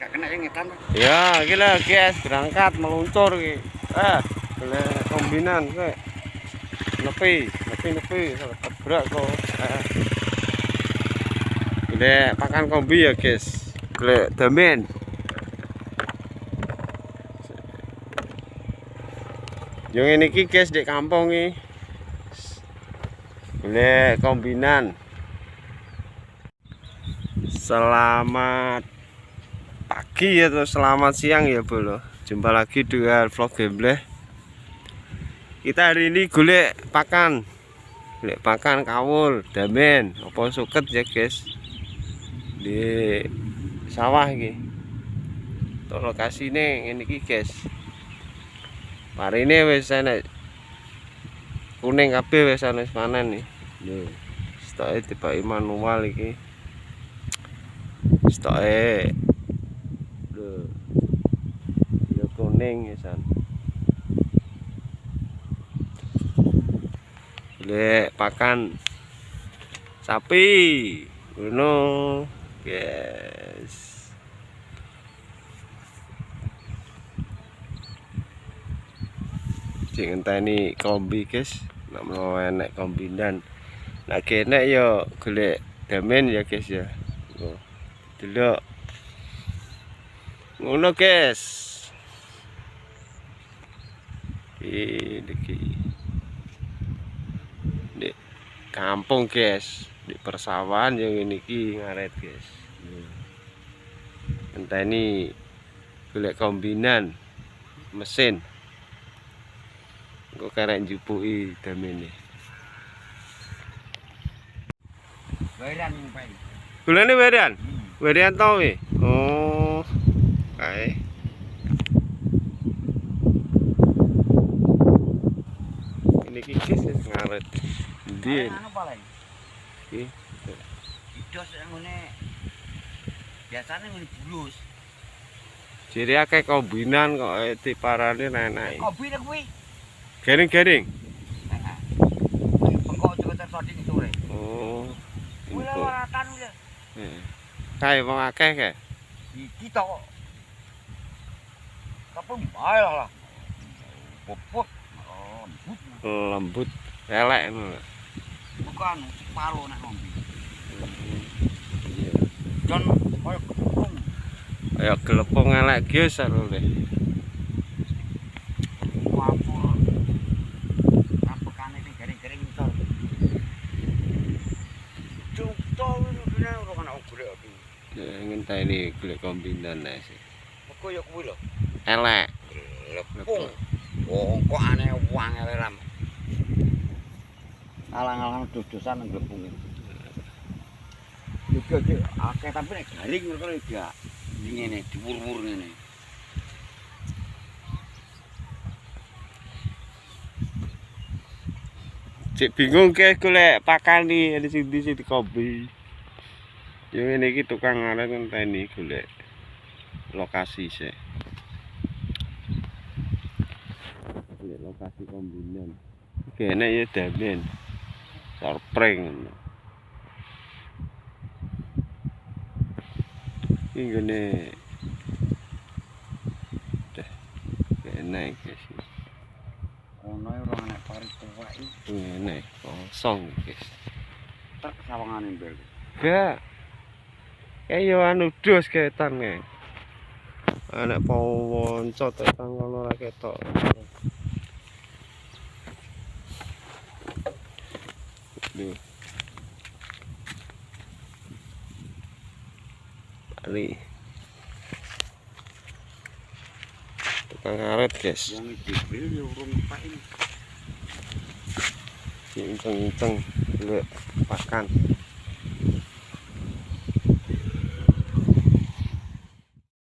Gak kena yang ngetan. Ya, gila guys, berangkat meluncur iki. Gila kombinan kowe. Nepi, tabrak kok. Gila pakan kombi ya, guys. Gila damen. Yang ini ki guys di kampung iki. Gila kombinan. Selamat pagi atau selamat siang ya bro. Jumpa lagi dengan vlog gameplay. Kita hari ini golek pakan kawul, damen, apa suket ya guys. Di sawah iki. Untuk lokasine ngene iki guys. Marine wis enek kuning kabeh wis ana panen nih. Lho, stoke dibaki manual iki. Stoke lho. Ya kuning ya san. Golek pakan sapi ngono guys. Sing ngenteni kombi guys, nek menawa enek kombinan. Nek enek ya golek damen ya guys ya. Oh. Delok. Ngono guys. Iki di kampung guys, di persawahan yang ini ki ngaret guys. Ngenteni golek kombinan mesin. Kok karek njupuki damene. Bayaran Pak. Gulane bayaran? Bayaran to wi. Oh. Kae. Ini ki guys ngaret. Ndi? Anu paling. Iki. Idos ngene. Biasane ngene bulus. Jadi akeh kombinan kok diparani enak. Kopi nek kuwi. Garing-garing. Heeh. Bengkok juga tersoding sore. Oh. Kuwi lawatan kuwi. Heeh. Kae wong akeh kae. Iki to. Kapung bae lah. Popot. Oh, lembut. Lembut, elek ngono. Bukan palo nek ngombe. Iya. Jan koyo kepung. Kaya glepung elek guys arone. Wapur. Apekane sing garing-garing ngisor. Contoh ngene ora ana golek aku. Ya ngenteni golek kombinan ae sih. Meko ya kuwi lho. Elek. Lepung. Wong kok aneh wangel ram. Alang-alang dos-dosan nang glepung iki. Juga akeh tapi nek garing ngono ya ngene diwur-wur ngene. Cek bingung guys golek pakan di sini di kombi. Yo ngene iki tukang ngaret ngenteni golek lokasi sih. Golek lokasi kombinan. Kene ya damen. Sorpreng. Iki ngene. Kene guys. Ono ora enek parit tuwak iki. Ngene kosong guys. Tak sawangane mbel. Gak. Kayak anu dos ketan nge. Anak pawonco tetan ngono ora ketok. Duh. Bali. Tukang ngaret guys. Wong iki bil yo urung pak ini. Inceng-inceng golek pakan.